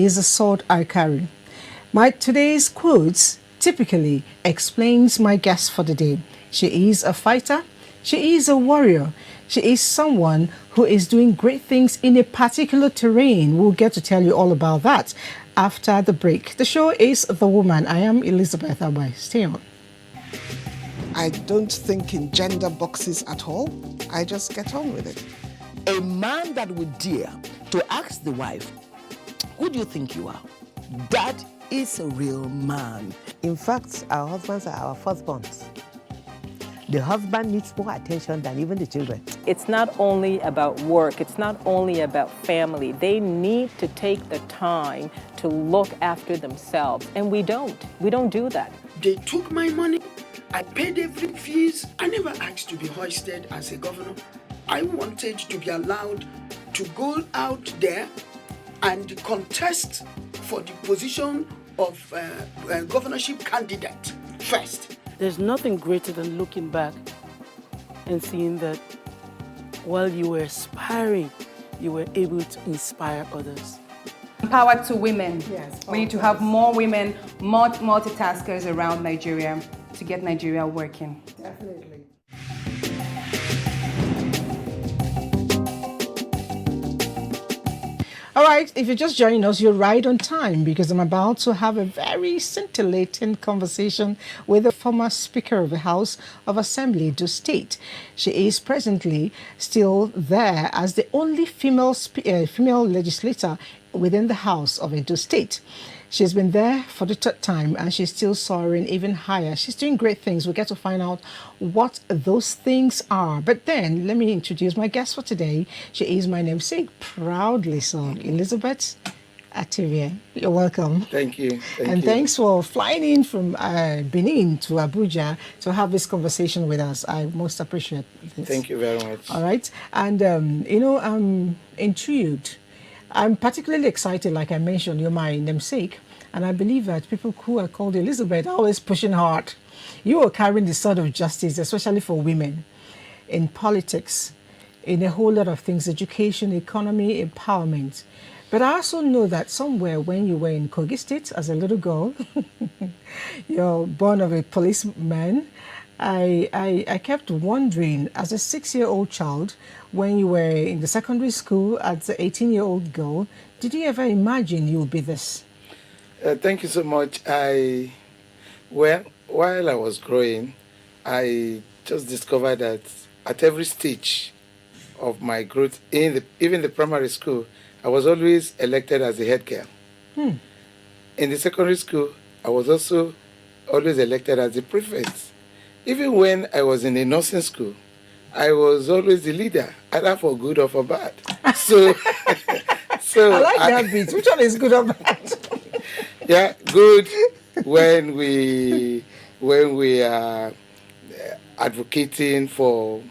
is the sword I carry. My today's quotes typically explains my guest for the day. She is a fighter. She is a warrior. She is someone who is doing great things in a particular terrain. We'll get to tell you all about that after the break. The show is The Woman. I am Elizabeth Agbai. Stay on. I don't think in gender boxes at all. I just get on with it. A man that would dare to ask the wife, who do you think you are? That is a real man. In fact, our husbands are our firstborns. The husband needs more attention than even the children. It's not only about work, it's not only about family. They need to take the time to look after themselves, and we don't. We don't do that. They took my money. I paid every fees. I never asked to be hoisted as a governor. I wanted to be allowed to go out there and contest for the position of governorship candidate first. There's nothing greater than looking back and seeing that while you were aspiring, you were able to inspire others. Power to women. Yes. We need to have more women, more multitaskers around Nigeria to get Nigeria working. Definitely. All right, if you're just joining us, you're right on time because I'm about to have a very scintillating conversation with the former Speaker of the House of Assembly, Edo State. She is presently still there as the only female legislator within the House of Edo State. She's been there for the third time and she's still soaring even higher. She's doing great things. We'll get to find out what those things are. But then let me introduce my guest for today. She is my namesake, proudly so, Elizabeth Ativie. You're welcome. Thank you. Thanks for flying in from Benin to Abuja to have this conversation with us. I most appreciate this. Thank you very much. All right. And, I'm intrigued. I'm particularly excited, like I mentioned, you're my namesake, and I believe that people who are called Elizabeth are always pushing hard. You are carrying the sword of justice, especially for women, in politics, in a whole lot of things, education, economy, empowerment. But I also know that somewhere when you were in Kogi State as a little girl, you're born of a policeman. I kept wondering, as a 6-year-old child, when you were in the secondary school as an 18-year-old girl, did you ever imagine you would be this? Thank you so much. While I was growing, I just discovered that at every stage of my growth, even the primary school, I was always elected as the head girl. In the secondary school, I was also always elected as the prefect. Even when I was in a nursing school, I was always the leader, either for good or for bad. So I like that bit. Which one is good or bad? Yeah, good when we are advocating for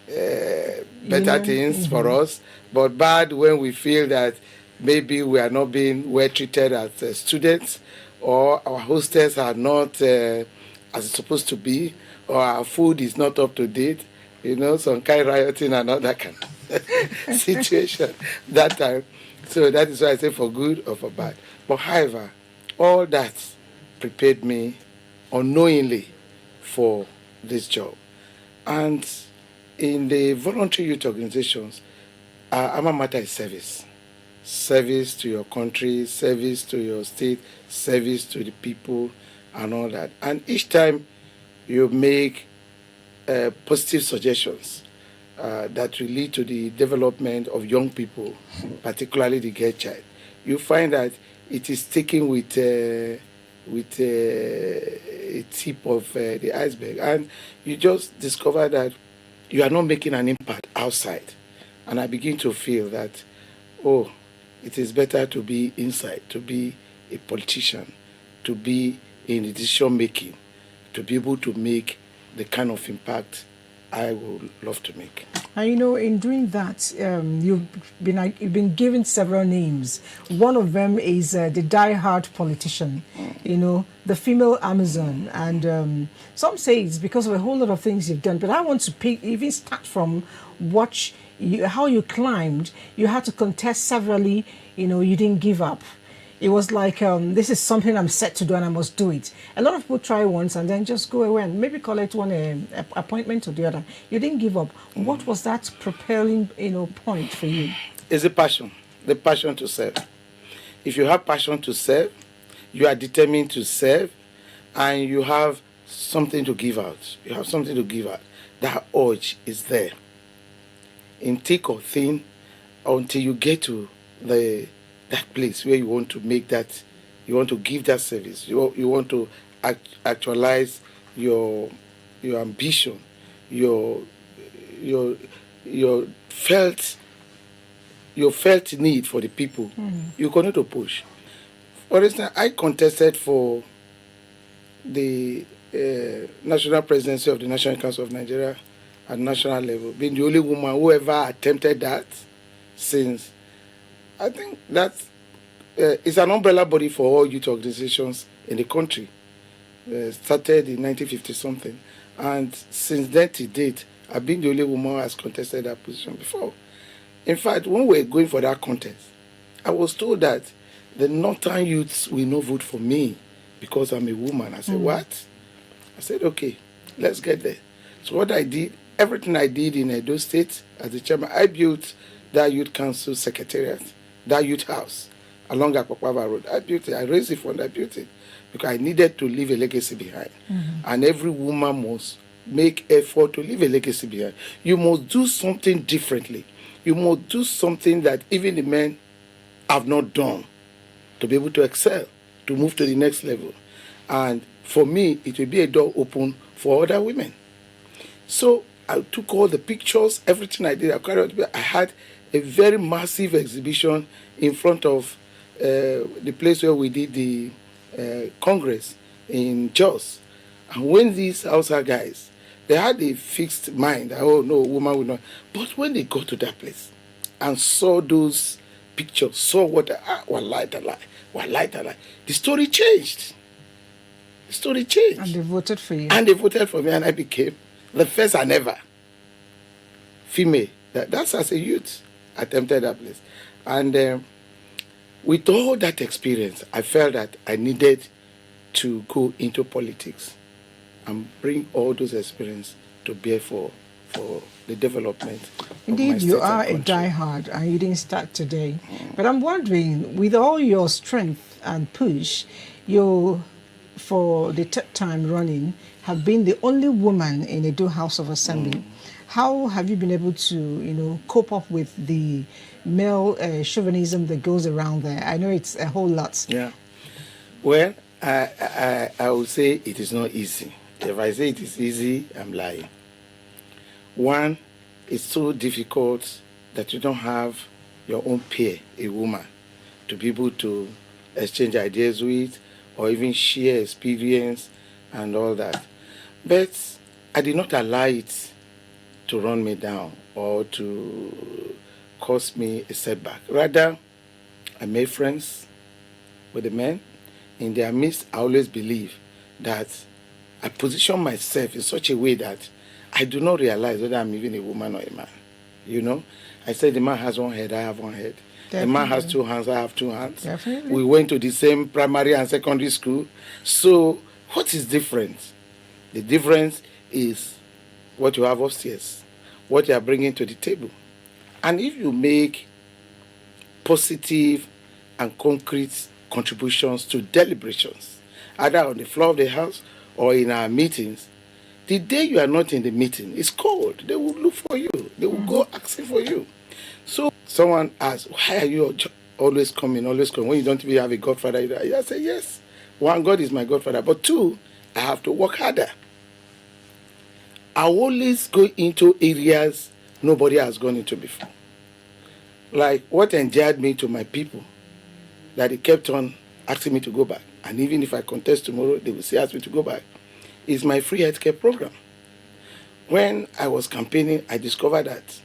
better things for us, but bad when we feel that maybe we are not being well treated as students, or our hostels are not as it's supposed to be, or our food is not up to date, some kind of rioting and all that kind of situation that time. So that is why I say for good or for bad. But however, all that prepared me unknowingly for this job. And in the voluntary youth organizations, our alma mater is service. Service to your country, service to your state, service to the people and all that. And each time you make positive suggestions that will lead to the development of young people, particularly the girl child, you find that it is taken with a tip of the iceberg. And you just discover that you are not making an impact outside. And I begin to feel that, it is better to be inside, to be a politician, to be in the decision making, to be able to make the kind of impact I would love to make. And in doing that, you've been given several names. One of them is the die-hard politician, the female Amazon. And some say it's because of a whole lot of things you've done. But I want to even start from how you climbed. You had to contest severally. You didn't give up. It was like, this is something I'm set to do and I must do it. A lot of people try once and then just go away and maybe collect one appointment or the other. You didn't give up. What was that propelling, point for you? It's a passion, the passion to serve. If you have passion to serve, you are determined to serve, and you have something to give out. You have something to give out. That urge is there. In thick or thin, until you get to that place where you want to make that, you want to give that service. You want to actualize your ambition, your your felt need for the people. You continue to push. For instance, I contested for the national presidency of the National Council of Nigeria at national level, being the only woman who ever attempted that since, I think that it's an umbrella body for all youth organizations in the country. Started in 1950 something, and since then to date, I've been the only woman who has contested that position before. In fact, when we were going for that contest, I was told that the northern youths will not vote for me because I'm a woman. I said, what? I said, okay, let's get there. So what I did, everything I did in Edo State as the chairman, I built that youth council secretariat, that youth house along Akpakpava Road. I built it. I raised the fund. I built it because I needed to leave a legacy behind. And every woman must make effort to leave a legacy behind. You must do something differently. You must do something that even the men have not done to be able to excel, to move to the next level. And for me, it will be a door open for other women. So I took all the pictures, everything I did. I had a very massive exhibition in front of the place where we did the Congress in Jos. And when these Hausa guys, they had a fixed mind, oh no, woman will not. But when they got to that place and saw those pictures, saw what, the story changed. The story changed. And they voted for you. And they voted for me, and I became the first and ever female. That's as a youth attempted that place. And with all that experience, I felt that I needed to go into politics and bring all those experience to bear for the development. Indeed, you are a diehard and you didn't start today. But I'm wondering, with all your strength and push, you, for the third time running, have been the only woman in a dual House of Assembly. How have you been able to, cope up with the male chauvinism that goes around there? I know it's a whole lot. Yeah. Well, I would say it is not easy. If I say it is easy, I'm lying. One, it's so difficult that you don't have your own peer, a woman, to be able to exchange ideas with or even share experience and all that. But I did not allow it to run me down or to cause me a setback. Rather, I made friends with the men. In their midst, I always believe that I position myself in such a way that I do not realize whether I'm even a woman or a man. I said the man has one head, I have one head. Definitely. The man has two hands, I have two hands. Definitely. We went to the same primary and secondary school. So what is different? The difference is what you have upstairs, what you are bringing to the table. And if you make positive and concrete contributions to deliberations, either on the floor of the house or in our meetings, the day you are not in the meeting, it's cold. They will look for you. They will go asking for you. So someone asks, why are you always coming? When you don't even have a godfather? I say, yes. One, God is my godfather. But two, I have to work harder. I always go into areas nobody has gone into before. Like what endeared me to my people, that they kept on asking me to go back. And even if I contest tomorrow, they will still ask me to go back, is my free healthcare program. When I was campaigning, I discovered that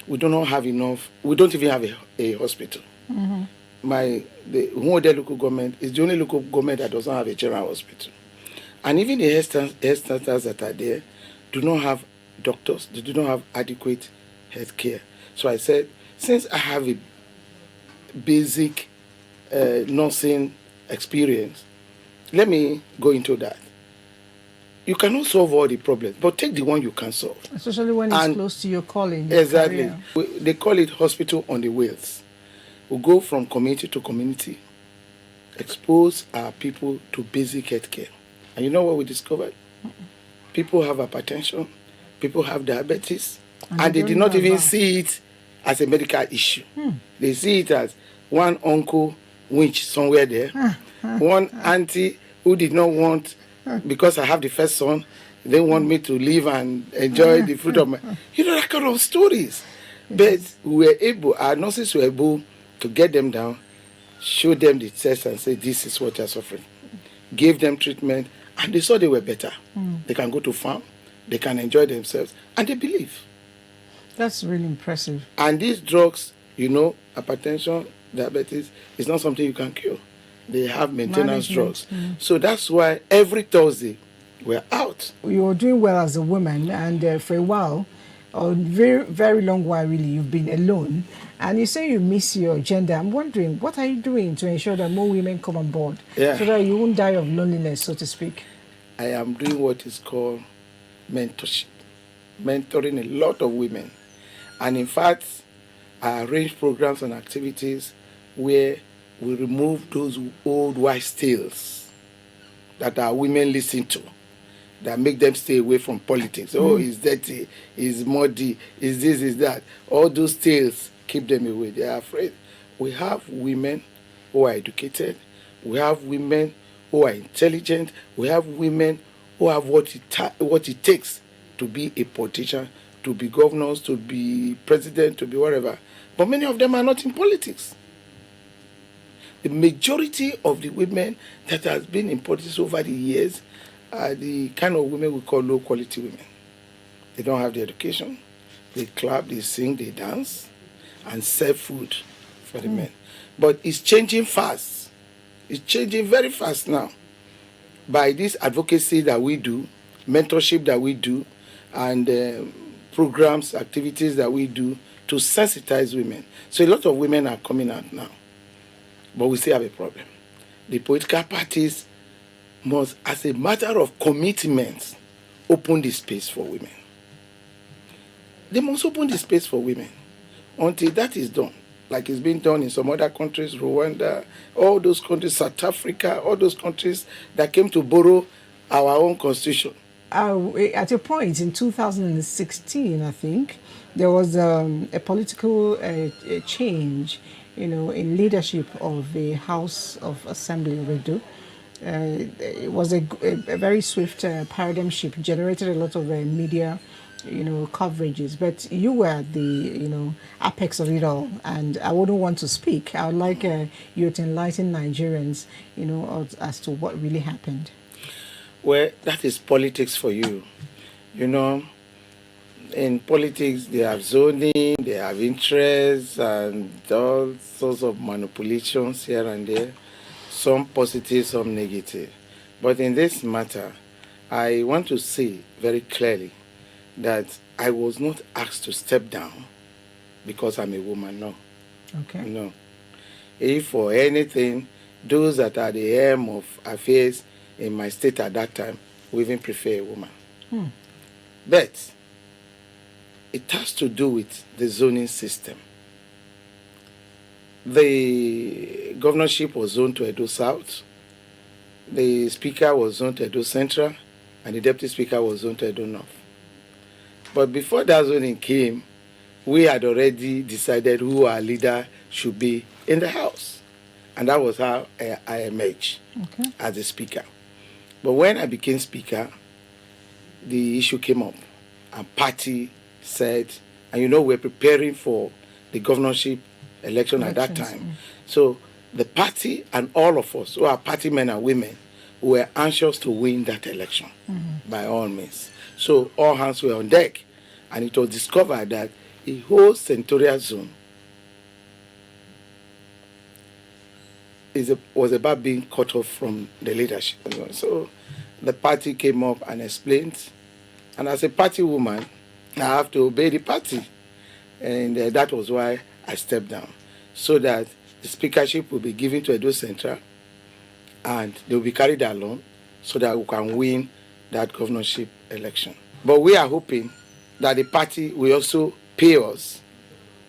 we do not have enough, we don't even have a hospital. The Humode local government is the only local government that does not have a general hospital. And even the health centers that are there do not have doctors, they do not have adequate health care. So I said, since I have a basic nursing experience. Let me go into that. You cannot solve all the problems, but take the one you can solve. Especially when it's And close to your calling. Your exactly. career. They call it hospital on the wheels. We go from community to community, expose our people to basic health care. And you know what we discovered? People have hypertension, people have diabetes, and they don't did not know even about. see it as a medical issue. They see it as one uncle winch somewhere there, one auntie who did not want, because I have the first son, they want me to live and enjoy the fruit of my, that kind of stories. But we were able, our nurses were able to get them down, show them the test and say, this is what you're suffering. Gave them treatment, and they saw they were better. They can go to farm, they can enjoy themselves, and they believe. That's really impressive. And these drugs, hypertension, diabetes, is not something you can cure. They have maintenance drugs. So that's why every Thursday we're out. You were doing well as a woman, and for a while, a very, very long while really, you've been alone. And you say you miss your gender. I'm wondering, what are you doing to ensure that more women come on board Yeah. so that you won't die of loneliness, so to speak? I am doing what is called mentorship, mentoring a lot of women. And in fact, I arrange programs and activities where we remove those old wise tales that our women listen to, that make them stay away from politics. Oh, it's dirty, it's muddy, it's this, it's that. All those tales keep them away. They are afraid. We have women who are educated. We have women who are intelligent. We have women who have what it takes to be a politician, to be governors, to be president, to be whatever. But many of them are not in politics. The majority of the women that has been in politics over the years are the kind of women we call low quality women. They don't have the education. They clap, they sing, they dance, and serve food for the men. But it's changing fast. It's changing very fast now. By this advocacy that we do, mentorship that we do, and programs, activities that we do to sensitize women. So a lot of women are coming out now. But we still have a problem. The political parties must, as a matter of commitment, open the space for women. They must open the space for women. Until that is done, like it's been done in some other countries, Rwanda, all those countries, South Africa, all those countries that came to borrow our own constitution. At a point in 2016, I think, there was a political change, in leadership of the House of Assembly, Redo. It was a very swift paradigm shift, generated a lot of media, coverages. But you were the, apex of it all, and I wouldn't want to speak. I would like you to enlighten Nigerians, as to what really happened. Well, that is politics for you. In politics, they have zoning, they have interests, and all sorts of manipulations here and there, some positive, some negative. But in this matter, I want to say very clearly that I was not asked to step down because I'm a woman, no. Okay. No. If for anything, those that are the helm of affairs in my state at that time would even prefer a woman. But it has to do with the zoning system. The governorship was zoned to Edo South, the speaker was zoned to Edo Central, and the deputy speaker was zoned to Edo North. But before that zoning came, we had already decided who our leader should be in the House. And that was how I emerged as a speaker. But when I became speaker, the issue came up. And party said, and we're preparing for the governorship election at that time. So the party and all of us, who are party men and women, were anxious to win that election by all means. So all hands were on deck. And it was discovered that the whole senatorial zone was about being cut off from the leadership. So the party came up and explained. And as a party woman, I have to obey the party. And that was why I stepped down. So that the speakership will be given to Edo Central, and they will be carried along so that we can win that governorship election. But we are hoping that the party will also pay us,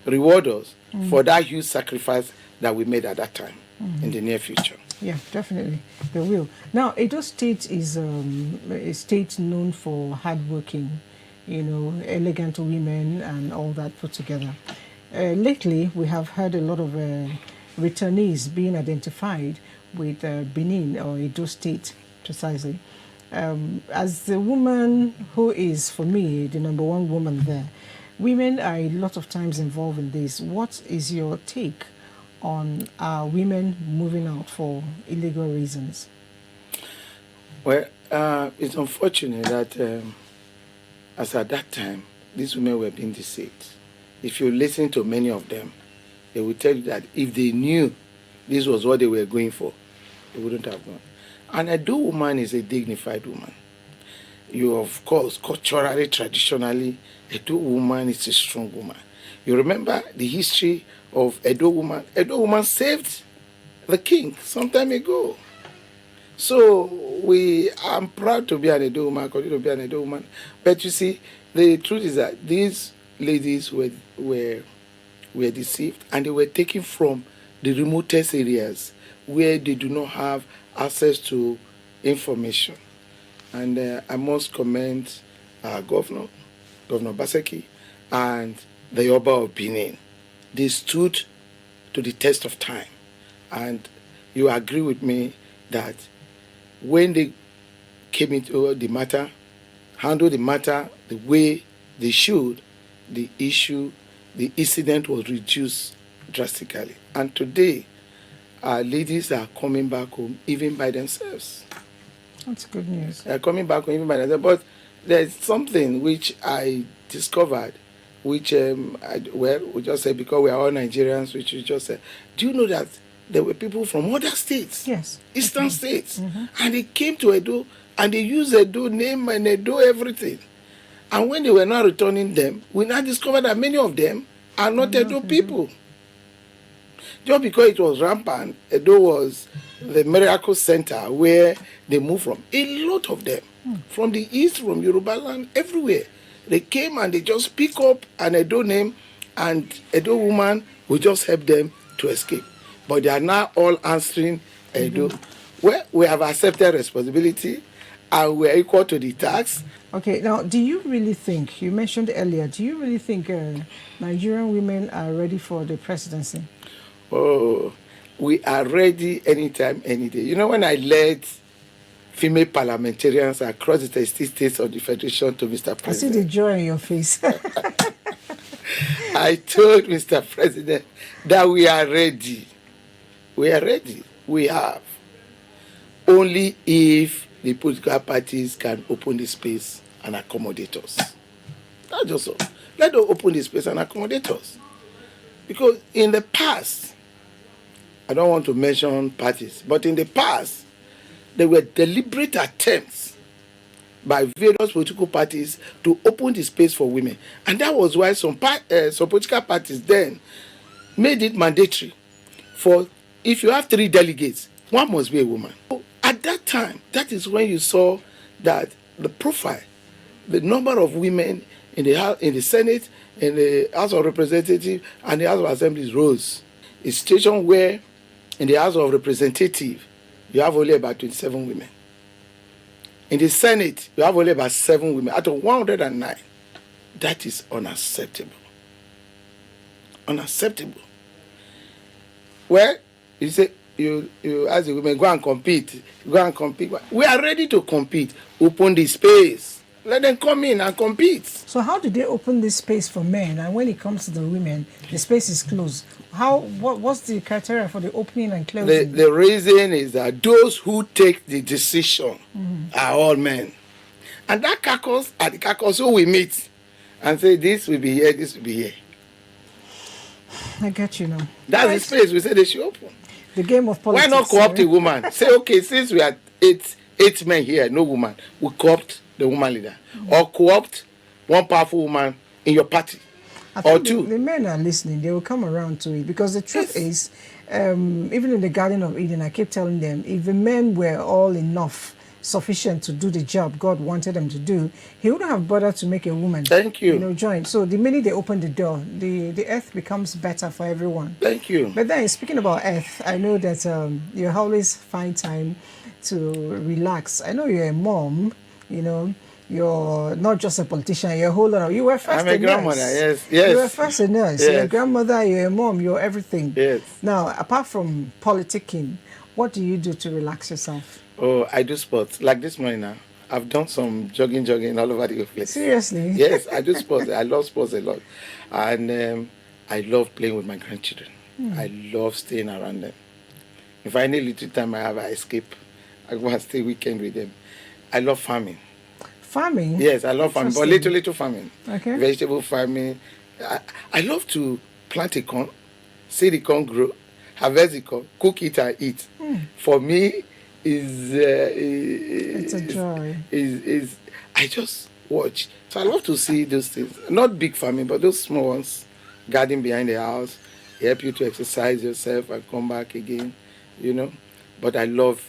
reward us for that huge sacrifice that we made at that time in the near future. Yeah, definitely, they will. Now, Edo State is a state known for hardworking, elegant women and all that put together. Lately, we have heard a lot of returnees being identified with Benin or Edo State, precisely. As the woman who is, for me, the number one woman there, women are a lot of times involved in this. What is your take on women moving out for illegal reasons? Well, it's unfortunate that as at that time, these women were being deceived. If you listen to many of them, they will tell you that if they knew this was what they were going for, they wouldn't have gone. And a Edo woman is a dignified woman. You, of course, culturally, traditionally, a Edo woman is a strong woman. You remember the history of Edo woman. Edo woman saved the king some time ago. So I'm proud to be an Edo woman, continue to be an Edo woman. But you see, the truth is that these ladies were deceived, and they were taken from the remotest areas where they do not have access to information. And I must commend our Governor Baseki, and the Yoba of Benin. They stood to the test of time. And you agree with me that when they came into the matter, handled the matter the way they should, the incident was reduced drastically. And today, our ladies are coming back home even by themselves. That's good news. They're coming back home even by themselves. But there's something which I discovered, which, we just said because we are all Nigerians, which we just said, do you know that there were people from other states, yes, eastern states, and they came to Edo, and they used Edo name and Edo everything. And when they were not returning them, we now discovered that many of them are not Edo people. Just because it was rampant, Edo was the miracle center where they moved from. A lot of them, from the east, from Yoruba land, everywhere. They came and they just pick up an Edo name, and Edo woman will just help them to escape. But they are now all answering Edo. Well, we have accepted responsibility, and we are equal to the tax. Okay, now, do you really think, you mentioned earlier, do you really think Nigerian women are ready for the presidency? Oh, we are ready anytime, any day. You know, when I led female parliamentarians across the 36 states of the Federation to Mr. President, I see the joy in your face. I told Mr. President that we are ready. We are ready. We have. Only if the political parties can open the space and accommodate us. That's just all. Let them open the space and accommodate us. Because in the past, I don't want to mention parties, but in the past, there were deliberate attempts by various political parties to open the space for women. And that was why some political parties then made it mandatory for, if you have 3 delegates, 1 must be a woman. So at that time, that is when you saw that the profile, the number of women in the Senate, in the House of Representatives, and the House of Assemblies rose. A situation where in the House of Representatives, you have only about 27 women. In the Senate, you have only about 7 women out of 109. That is unacceptable. Unacceptable. Well, you say, you ask the women, go and compete. Go and compete. We are ready to compete. Open the space. Let them come in and compete. So how do they open this space for men? And when it comes to the women, the space is closed. What's the criteria for the opening and closing? The reason is that those who take the decision are all men. And that caucus are the caucus who we meet and say, this will be here, this will be here. I get you now. That's the space we say they should open. The game of politics. Why not co-opt a woman? Say, okay, since we are eight men here, no woman, we co-opt the woman leader. Or co-opt one powerful woman in your party. I think or 2. The men are listening. They will come around to it. Because the truth is, even in the Garden of Eden, I kept telling them, if the men were all enough, sufficient to do the job God wanted them to do, he wouldn't have bothered to make a woman. Thank you. Join. So the minute they open the door, the earth becomes better for everyone. Thank you. But then, speaking about earth, I know that you always find time to relax. I know you're a mom, you're not just a politician, you're a whole lot of, you were first I'm a grandmother, nurse. yes. You were first a nurse, Yes. you're a grandmother, you're a mom, you're everything. Yes. Now, apart from politicking, what do you do to relax yourself? Oh, I do sports. Like this morning now, I've done some jogging all over the place. Seriously? Yes, I do sports. I love sports a lot. And I love playing with my grandchildren. I love staying around them. If I need little time I have, I escape. I go and stay weekend with them. I love farming. Farming? Yes, I love farming, but little farming. Okay. Vegetable farming. I love to plant a corn, see the corn grow, harvest the corn, cook it and eat. For me, It's a joy. I just watch. So I love to see those things. Not big farming, but those small ones. Garden behind the house, help you to exercise yourself and come back again, But I love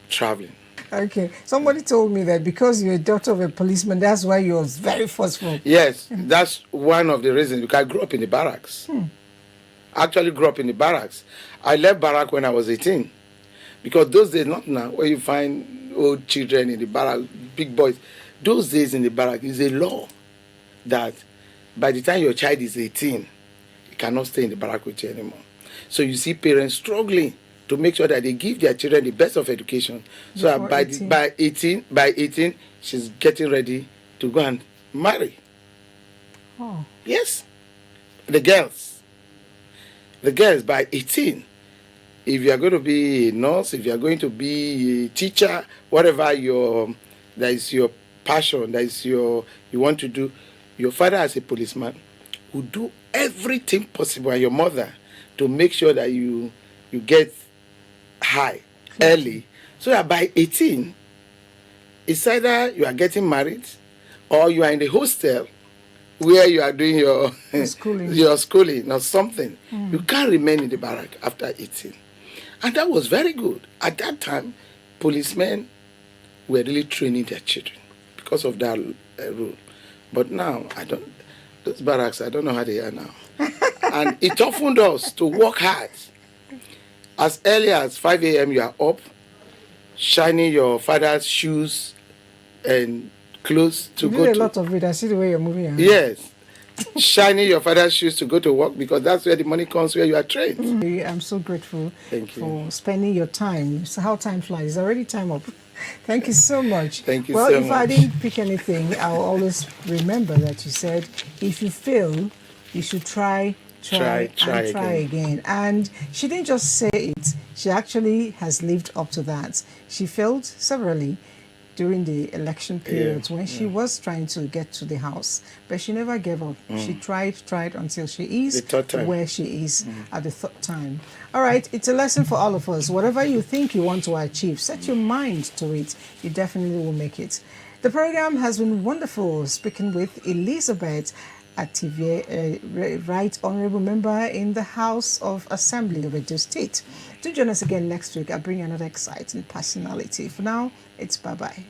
traveling. Okay. Somebody told me that because you're a daughter of a policeman, that's why you're very forceful. Yes, that's one of the reasons. Because I grew up in the barracks. I actually grew up in the barracks. I left barrack when I was 18. Because those days, not now, where you find old children in the barrack, big boys. Those days in the barrack is a law that by the time your child is 18, you cannot stay in the barrack with you anymore. So you see parents struggling to make sure that they give their children the best of education. So that by 18, she's getting ready to go and marry. Oh. Yes. The girls by 18, if you are going to be a nurse, if you are going to be a teacher, whatever that is your passion, that is you want to do, your father as a policeman will do everything possible, and your mother, to make sure that you get high early, so that by 18, it's either you are getting married or you are in the hostel where you are doing your schooling or something. You can't remain in the barrack after 18. And that was very good. At that time, policemen were really training their children because of that rule. But now, those barracks, I don't know how they are now. And it toughened us to work hard. As early as 5 a.m., you are up, shining your father's shoes and clothes to go to... You did a lot of it. I see the way you're moving around. Yes. Shining your father's shoes to go to work, because that's where the money comes, where you are trained. I'm so grateful for spending your time. So how time flies. It's already time up. Thank you so much. Thank you so much. Well, if I didn't pick anything, I'll always remember that you said, if you fail, you should try again. And she didn't just say it. She actually has lived up to that. She failed severally during the election periods when she was trying to get to the house, but she never gave up. She tried until she is where she is at the third time. All right, it's a lesson for all of us. Whatever you think you want to achieve, set your mind to it. You definitely will make it. The program has been wonderful, speaking with Elizabeth Ativie, Right Honorable Member in the House of Assembly of Edo State. Do join us again next week. I'll bring another exciting personality. For now, it's bye-bye.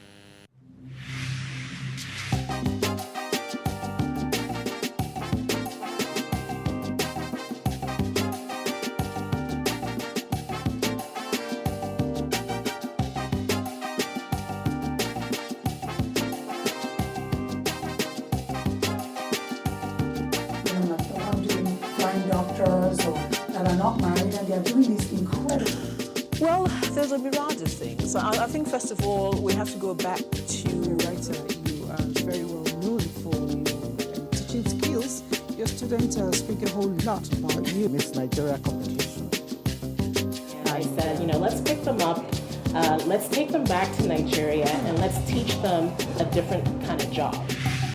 Well, there's a myriad of things. I think, first of all, we have to go back to... You're right, you are very well known for your teaching skills. Your students speak a whole lot about you. Miss Nigeria competition. I said, let's pick them up, let's take them back to Nigeria, and let's teach them a different kind of job.